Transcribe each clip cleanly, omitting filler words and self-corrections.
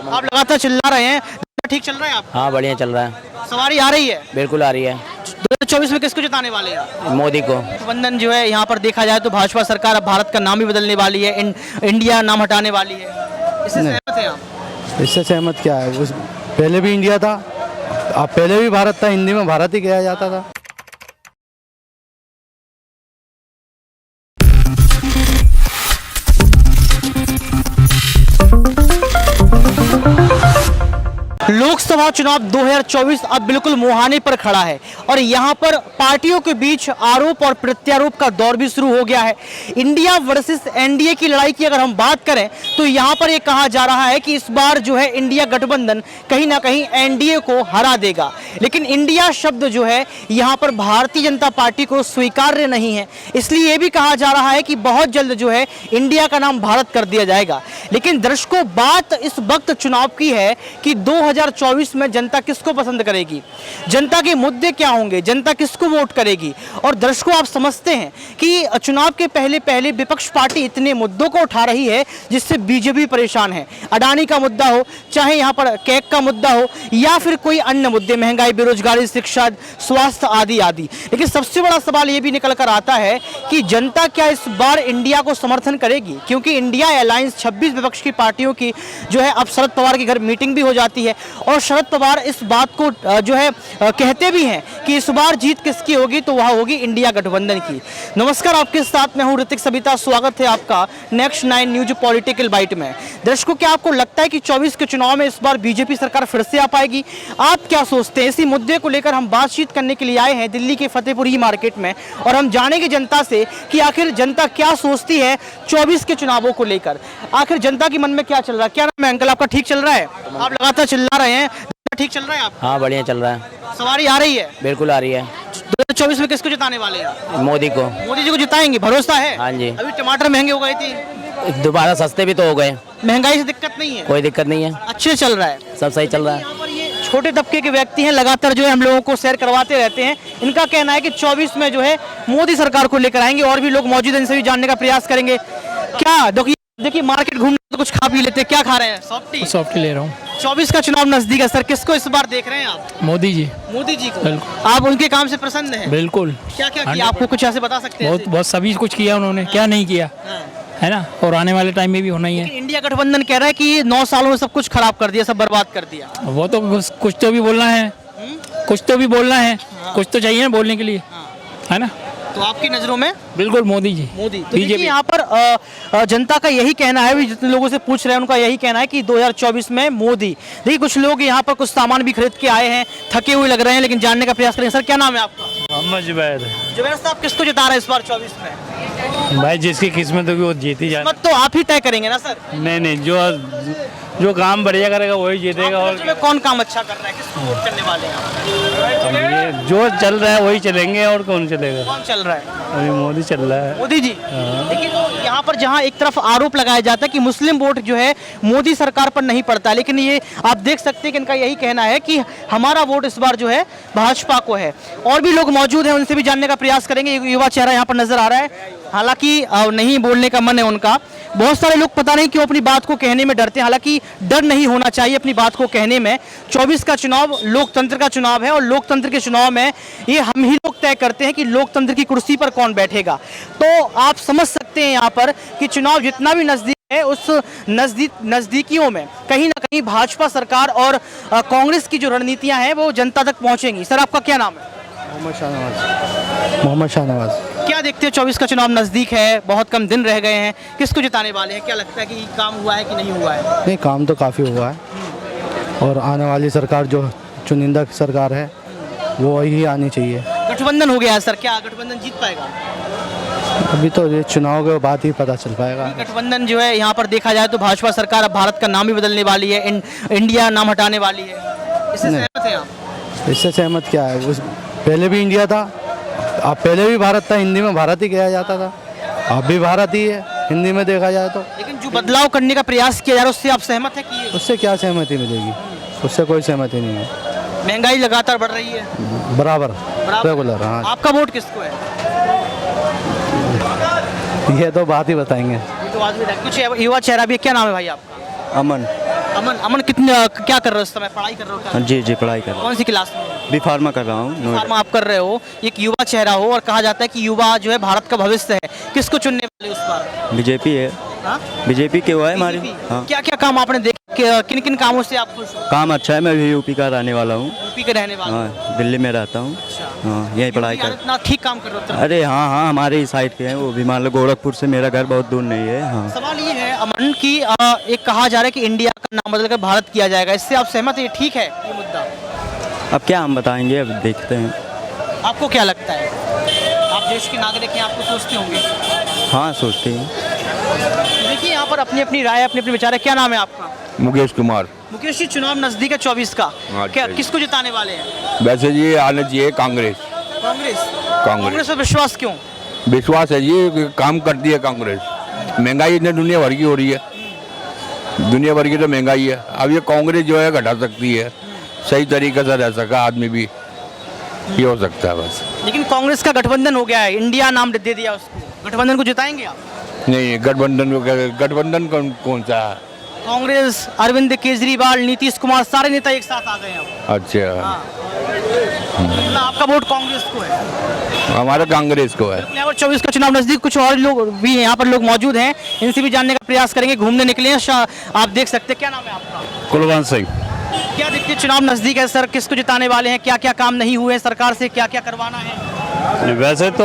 आप लगातार चिल्ला रहे हैं, ठीक चल रहा है आप? हाँ बढ़िया चल रहा है। सवारी आ रही है? बिल्कुल आ रही है। 2024 में किसको जिताने वाले हैं? मोदी को। गठबंधन जो है यहाँ पर देखा जाए तो भाजपा सरकार अब भारत का नाम ही बदलने वाली है, इंडिया नाम हटाने वाली है। इससे सहमत हैं आप? इससे सहमत क्या है, उस पहले भी इंडिया था, अब पहले भी भारत था, हिंदी में भारत ही कहा जाता था। लोकसभा चुनाव 2024 अब बिल्कुल मुहाने पर खड़ा है और यहाँ पर पार्टियों के बीच आरोप और प्रत्यारोप का दौर भी शुरू हो गया है। इंडिया वर्सेस एनडीए की लड़ाई की अगर हम बात करें तो यहाँ पर ये कहा जा रहा है कि इस बार जो है इंडिया गठबंधन कहीं ना कहीं एनडीए को हरा देगा, लेकिन इंडिया शब्द जो है यहाँ पर भारतीय जनता पार्टी को स्वीकार्य नहीं है। इसलिए ये भी कहा जा रहा है कि बहुत जल्द जो है इंडिया का नाम भारत कर दिया जाएगा। लेकिन दर्शकों, बात इस वक्त चुनाव की है कि 2024 में जनता किसको पसंद करेगी, जनता के मुद्दे क्या होंगे, जनता किसको वोट करेगी। और दर्शकों, आप समझते हैं कि चुनाव के पहले पहले विपक्ष पार्टी इतने मुद्दों को उठा रही है जिससे बीजेपी परेशान है। अडानी का मुद्दा हो, चाहे यहाँ पर कैग का मुद्दा हो या फिर कोई अन्य मुद्दे, महंगाई, बेरोजगारी, शिक्षा, स्वास्थ्य आदि आदि। लेकिन सबसे बड़ा सवाल ये भी निकल कर आता है कि जनता क्या इस बार इंडिया को समर्थन करेगी, क्योंकि इंडिया अलायंस 26 विपक्ष की पार्टियों की जो है अब शरद पवार के घर मीटिंग भी हो जाती है और शरद पवार इस बात को जो है कहते भी हैं कि इस बार जीत किसकी होगी, तो वह होगी इंडिया गठबंधन की। नमस्कार, आपके साथ मैं हूं ऋतिक सबिता। स्वागत है आपका नेक्स्ट 9 न्यूज पॉलिटिकल बाइट में। दर्शकों, क्या आपको लगता है कि 24 के चुनाव में इस बार बीजेपी सरकार फिर से आ पाएगी? आप क्या सोचते हैं? इसी मुद्दे को लेकर हम बातचीत करने के लिए आए हैं दिल्ली के फतेहपुरी मार्केट में और हम जानेंगे जनता से कि आखिर जनता क्या सोचती है 24 के चुनावों को लेकर। आखिर जनता के मन में क्या चल रहा है? क्या नाम है अंकल आपका? ठीक चल रहा है? आप लगातार चिल्ला रहे हैं, ठीक चल रहा है आप? हाँ बढ़िया चल रहा है। सवारी आ रही है? बिल्कुल आ रही है। 2024 में किसको जिताने वाले हैं? मोदी को। मोदी जी को जिताएंगे, भरोसा है? हाँ जी। अभी टमाटर महंगे हो गए थे, दोबारा सस्ते भी तो हो गए। महंगाई से दिक्कत नहीं है? कोई दिक्कत नहीं है, अच्छे चल रहा है, सब सही चल रहा है। यहाँ पर ये छोटे तबके के व्यक्ति हैं, लगातार जो है हम लोगों को शेयर करवाते रहते हैं। इनका कहना है कि 24 में जो है मोदी सरकार को लेकर आएंगे। और भी लोग मौजूद हैं, इनसे भी जानने का प्रयास करेंगे। क्या देखिए मार्केट घूमने तो कुछ खा पी लेते हैं, क्या खा रहे हैं? सॉफ्ट ले रहा हूँ। 24 का चुनाव नजदीक है सर, किसको इस बार देख रहे हैं आप? मोदी जी। मोदी जी को। बिल्कुल। आप उनके काम से प्रसन्न हैं? बिल्कुल। क्या क्या किया, आपको कुछ ऐसे बता सकते हैं? बहुत बहुत सभी कुछ किया उन्होंने, क्या नहीं किया है ना, और आने वाले टाइम में भी होना ही है। इंडिया गठबंधन कह रहा है कि 9 सालों में सब कुछ खराब कर दिया, सब बर्बाद कर दिया। वो तो कुछ तो भी बोलना है, कुछ तो भी बोलना है, कुछ तो चाहिए ना बोलने के लिए, है ना। तो आपकी नजरों में बिल्कुल मोदी जी। मोदी तो बीजेपी। यहाँ पर जनता का यही कहना है, भी जितने लोगों से पूछ रहे हैं उनका यही कहना है कि 2024 में मोदी। देखिए कुछ लोग यहाँ पर कुछ सामान भी खरीद के आए हैं, थके हुए लग रहे हैं, लेकिन जानने का प्रयास करेंगे। सर क्या नाम है आपका? मोहम्मद जुबैर। जुबैर साहब, किसको जिता रहे हैं इस बार 24 में? भाई जिसकी किस्मत होगी वो जीती जाए। मत तो आप ही तय करेंगे ना सर? नहीं, जो काम बढ़िया करेगा वही जीतेगा। और कौन काम अच्छा कर रहा है, किसको वोट करने वाले हैं? ये जो चल रहा है वही चलेंगे, और कौन चलेगा? कौन चल रहा है? अभी मोदी चल रहा है। मोदी जी। लेकिन यहाँ पर जहाँ एक तरफ आरोप लगाया जाता है कि मुस्लिम वोट जो है मोदी सरकार पर नहीं पड़ता, लेकिन ये आप देख सकते हैं कि इनका यही कहना है कि हमारा वोट इस बार जो है भाजपा को है। और भी लोग मौजूद हैं, उनसे भी जानने का प्रयास करेंगे। युवा चेहरा यहाँ पर नजर आ रहा है, हालांकि नहीं बोलने का मन है उनका। बहुत सारे लोग पता नहीं क्यों अपनी बात को कहने में डरते हैं, हालांकि डर नहीं होना चाहिए अपनी बात को कहने में। 24 का चुनाव लोकतंत्र का चुनाव है और लोकतंत्र के चुनाव में ये हम ही लोग तय करते हैं कि लोकतंत्र की कुर्सी पर कौन बैठेगा। तो आप समझ सकते हैं यहाँ पर कि चुनाव जितना भी नजदीक है, उस नजदीकियों में कहीं ना कहीं भाजपा सरकार और कांग्रेस की जो रणनीतियां हैं वो जनता तक पहुंचेंगी। सर आपका क्या नाम है? मोहम्मद शाहनवाज। क्या देखते हैं 24 का चुनाव नजदीक है, बहुत कम दिन रह गए हैं, किसको जिताने वाले हैं? क्या लगता है कि काम हुआ है कि नहीं हुआ है? नहीं, काम तो काफ़ी हुआ है और आने वाली सरकार जो चुनिंदा सरकार है वो वही आनी चाहिए। गठबंधन हो गया है सर, क्या गठबंधन जीत पाएगा? अभी तो ये चुनाव के बाद ही पता चल पाएगा। गठबंधन जो है यहाँ पर देखा जाए तो भाजपा सरकार अब भारत का नाम ही बदलने वाली है, इंडिया नाम हटाने वाली है। इससे सहमत हैं आप? इससे सहमत क्या है, उस पहले भी इंडिया था, अब पहले भी भारत था, हिंदी में भारत ही कहा जाता था, अब भी भारत ही है हिंदी में देखा जाए तो। लेकिन जो बदलाव करने का प्रयास किया जा रहा है उससे आप सहमत है कि? उससे क्या सहमति मिलेगी, उससे कोई सहमति नहीं है। महंगाई लगातार बढ़ रही है, बराबर रेगुलर। हाँ, आपका वोट किसको है? ये तो बात ही बताएंगे। तो कुछ युवा चेहरा भी, क्या नाम है भाई आपका? अमन। अमन अमन कितने क्या कर रहे हो इस समय, पढ़ाई कर रहे हो क्या? जी जी पढ़ाई कर रहा कौन सी क्लास में? हूँ, बी फार्मा कर रहा हूँ नोएडा। फार्मा आप कर रहे हो, एक युवा चेहरा हो और कहा जाता है कि युवा जो है भारत का भविष्य है, किसको चुनने वाले उस बार? बीजेपी है, हाँ? बीजेपी के हुआ है हमारी। BJP? हाँ, क्या क्या काम आपने देखे, किन किन कामों से आप खुश हो? काम अच्छा है। मैं भी यूपी का रहने वाला हूँ। यूपी के रहने वाले हो? हाँ, दिल्ली में रहता हूँ। हाँ, यहीं पढ़ाई योगी कर। आदित्यनाथ ठीक काम कर रहे हो? अरे हाँ हाँ, हमारे ही साइड के हैं वो भी। मान लो गोरखपुर से मेरा घर बहुत दूर नहीं है। हाँ, सवाल ये है अमन कि एक कहा जा रहा है कि इंडिया का नाम बदलकर भारत किया जाएगा, इससे आप सहमत हैं? ये ठीक है ये मुद्दा? अब क्या हम बताएंगे, अब देखते हैं। आपको क्या लगता है? आप देश के नागरिक हैं, आपको सोचते होंगे। हाँ, सोचते हैं। देखिए यहाँ पर अपनी अपनी राय, अपने अपने विचार है। क्या नाम है आपका? मुकेश कुमार। मुकेश जी, चुनाव नजदीक है 24 का, हाँ, क्या जी। किसको जिताने वाले हैं? वैसे जी आना चाहिए कांग्रेस। कांग्रेस? कांग्रेस कांग्रेस पर विश्वास क्यों? विश्वास है जी कि काम करती है कांग्रेस। महंगाई इतनी दुनिया भर की हो रही है, दुनिया भर की तो महंगाई है। अब ये कांग्रेस जो है घटा सकती है, सही तरीके से रह सका आदमी भी, ये हो सकता है बस। लेकिन कांग्रेस का गठबंधन हो गया है, इंडिया नाम दे दिया उसको, गठबंधन को जिताएंगे आप? नहीं, गठबंधन कौन सा है? कांग्रेस, अरविंद केजरीवाल, नीतीश कुमार, सारे नेता एक साथ आ गए हैं अब। अच्छा, मतलब आपका वोट कांग्रेस को है? हमारा कांग्रेस को है। और 24 का चुनाव नजदीक, कुछ और लोग भी यहाँ पर लोग मौजूद हैं, इनसे भी जानने का प्रयास करेंगे। घूमने निकले हैं, आप देख सकते हैं। क्या नाम है आपका? कुलवंत सिंह। क्या देखते हैं, चुनाव नजदीक है सर, किसको जिताने वाले हैं? क्या क्या काम नहीं हुए, सरकार से क्या क्या करवाना है? वैसे तो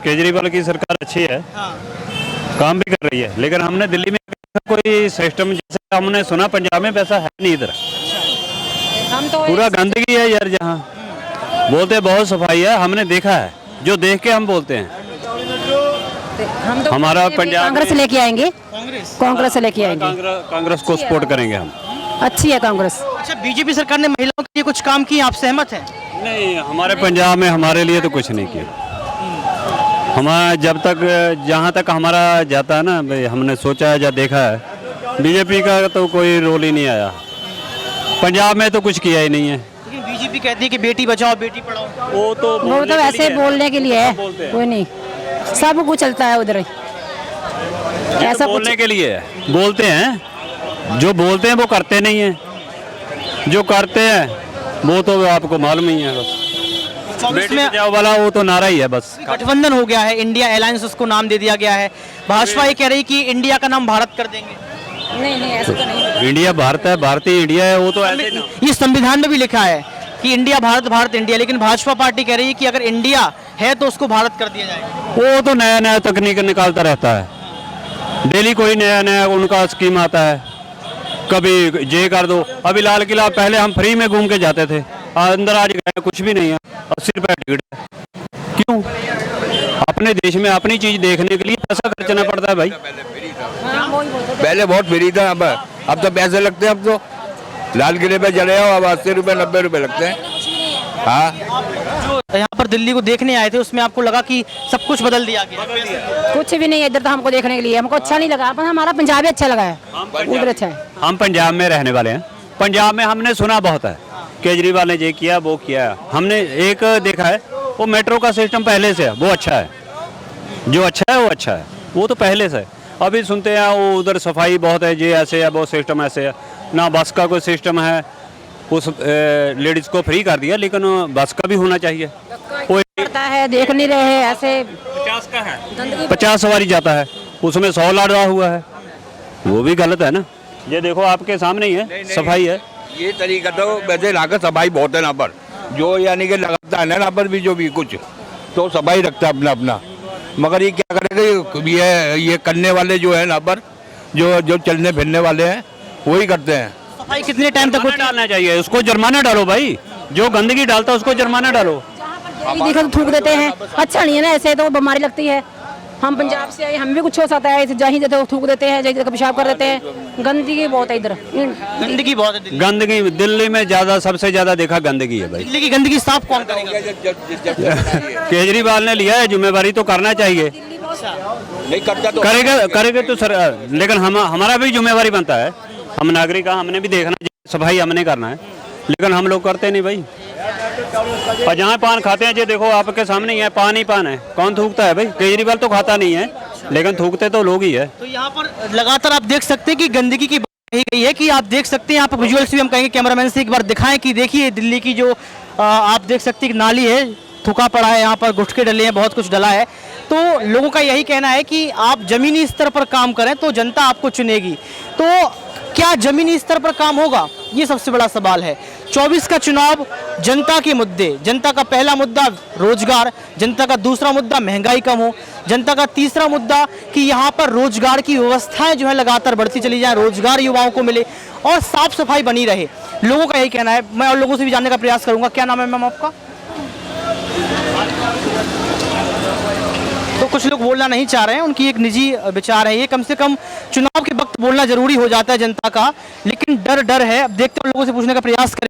केजरीवाल की सरकार अच्छी है, हाँ। काम भी कर रही है, लेकिन हमने दिल्ली में कोई सिस्टम, जैसे हमने सुना पंजाब में वैसा है नहीं इधर। हम तो पूरा गंदगी है यार, जहाँ बोलते बहुत सफाई है, हमने देखा है, जो देख के हम बोलते हैं। हम तो हमारा पंजाब कांग्रेस में- लेके आएंगे, कांग्रेस? कांग्रेस लेके आएंगे। कांग्रेस को सपोर्ट करेंगे हम। अच्छी है कांग्रेस। अच्छा, बीजेपी सरकार ने महिलाओं के लिए कुछ काम किए, आप सहमत हैं? नहीं, हमारे पंजाब में हमारे लिए तो कुछ नहीं किया। हमारा जब तक, जहाँ तक हमारा जाता है ना भाई, हमने सोचा है या देखा है, बीजेपी का तो कोई रोल ही नहीं आया। पंजाब में तो कुछ किया ही नहीं है। लेकिन बीजेपी कहती है कि बेटी बचाओ बेटी पढ़ाओ। वो तो वो तो ऐसे बोलने के लिए है, बोलते हैं। कोई नहीं, सब कुछ चलता है उधर ही। ऐसा कुछ बोलने के लिए है, बोलते हैं, जो बोलते हैं वो करते नहीं हैं, जो करते हैं वो तो आपको मालूम ही है। बस 24 बेटी में बचाओ वाला वो तो नारा ही है बस। गठबंधन हो गया है, इंडिया अलायंस उसको नाम दे दिया गया है। भाजपा ये कह रही कि इंडिया का नाम भारत कर देंगे। नहीं नहीं, ऐसा तो नहीं। इंडिया भारत है, भारतीय इंडिया है, वो तो ऐसे ना। ये संविधान में भी लिखा है कि इंडिया भारत, भारत इंडिया, लेकिन भाजपा पार्टी कह रही है कि अगर इंडिया है तो उसको भारत कर दिया जाएगा। वो तो नया नया तकनीक निकालता रहता है, डेली कोई नया नया उनका स्कीम आता है। कभी ये कर दो, अभी लाल किला पहले हम फ्री में घूम के जाते थे, अंदर आज गए कुछ भी नहीं है, 80 रुपये टिकट है। क्यों? अपने देश में अपनी चीज देखने के लिए पैसा खर्चना पड़ता है भाई। पहले बहुत फ्री था, अब तो पैसे लगते हैं। अब तो लाल किले पे चले आओ, अब 80 रुपये 90 रुपये लगते हैं। हाँ, जो यहाँ पर दिल्ली को देखने आए थे, उसमें आपको लगा कि सब कुछ बदल दिया गया? कुछ भी नहीं है इधर तो हमको देखने के लिए, हमको अच्छा नहीं लगा, पर हमारा पंजाब ही अच्छा लगा है, उधर अच्छा है। हम पंजाब में रहने वाले हैं, पंजाब में हमने सुना बहुत है, केजरीवाल ने ये किया वो किया। हमने एक देखा है, वो मेट्रो का सिस्टम पहले से है, वो अच्छा है, जो अच्छा है वो अच्छा है, वो तो पहले से है। अभी सुनते हैं वो उधर सफाई बहुत है, ये ऐसे है, वो सिस्टम ऐसे है ना, बस का कोई सिस्टम है, उस लेडीज़ को फ्री कर दिया, लेकिन बस का भी होना चाहिए। कोई पड़ता है, देख नहीं रहे हैं ऐसे। 50 का है, 50 सवारी जाता है, उसमें 100 लड़ा हुआ है, वो भी गलत है ना। ये देखो आपके सामने ही है, सफाई है। ये तरीका तो वैसे यहाँ का सफाई बहुत है यहाँ पर, जो यानी कि लगाता है ना यहाँ पर भी, जो भी कुछ तो सफाई रखता है अपना अपना। मगर ये क्या करेगा, ये करने वाले जो है यहाँ पर, जो चलने फिरने वाले हैं वही करते हैं। सफाई कितने टाइम तक होती है? डालना चाहिए, उसको जुर्माना डालो भाई, जो गंदगी डालता है उसको जुर्माना डालो। देखो तो थूक देते हैं, अच्छा नहीं है ना, ऐसे तो बीमारी लगती है। हम पंजाब से आए, हमें भी कुछ हो सकता है, जहीं जाते थूक देते हैं, जहीं पेशाब कर देते हैं, गंदगी बहुत है इधर। गंदगी बहुत है दिल्ली। गंदगी दिल्ली में ज्यादा, सबसे ज्यादा देखा गंदगी है भाई। दिल्ली की गंदगी साफ कौन करेगा? केजरीवाल ने लिया है जिम्मेवारी, तो करना चाहिए। नहीं करता तो करेगा तो सर, लेकिन हमारा भी जिम्मेवारी बनता है, हम नागरिक हैं, हमने भी देखना चाहिए, सफाई हमने करना है, लेकिन हम लोग करते नहीं भाई। और जहाँ पान खाते हैं, ये देखो आपके सामने ही है, पान ही पान है, कौन थूकता है भाई? केजरीवाल तो खाता नहीं है, लेकिन थूकते तो लोग ही है। तो यहाँ पर लगातार आप देख सकते हैं कि गंदगी की कही गई है कि आप देख सकते हैं यहाँ पर विजुअल्स भी हम कहेंगे कैमरामैन से एक बार दिखाएं कि देखिए दिल्ली की जो आप देख सकते हैं एक नाली है, थूका पड़ा है, यहाँ पर गुटके डले हैं, बहुत कुछ डला है। तो लोगों का यही कहना है कि आप जमीनी स्तर पर काम करें तो जनता आपको चुनेगी। तो क्या जमीनी स्तर पर काम होगा, ये सबसे बड़ा सवाल है। 24 का चुनाव जनता के मुद्दे, जनता का पहला मुद्दा रोजगार, जनता का दूसरा मुद्दा महंगाई कम हो, जनता का तीसरा मुद्दा कि यहाँ पर रोजगार की व्यवस्थाएं जो है लगातार बढ़ती चली जाए, रोजगार युवाओं को मिले और साफ सफाई बनी रहे। लोगों का यही कहना है। मैं और लोगों से भी जानने का प्रयास करूंगा। क्या नाम है मैम आपका? तो कुछ लोग बोलना नहीं चाह रहे हैं, उनकी एक निजी विचार है ये। कम से कम चुनाव के वक्त बोलना जरूरी हो जाता है जनता का, लेकिन डर है। अब देखते हैं, लोगों से पूछने का प्रयास करें।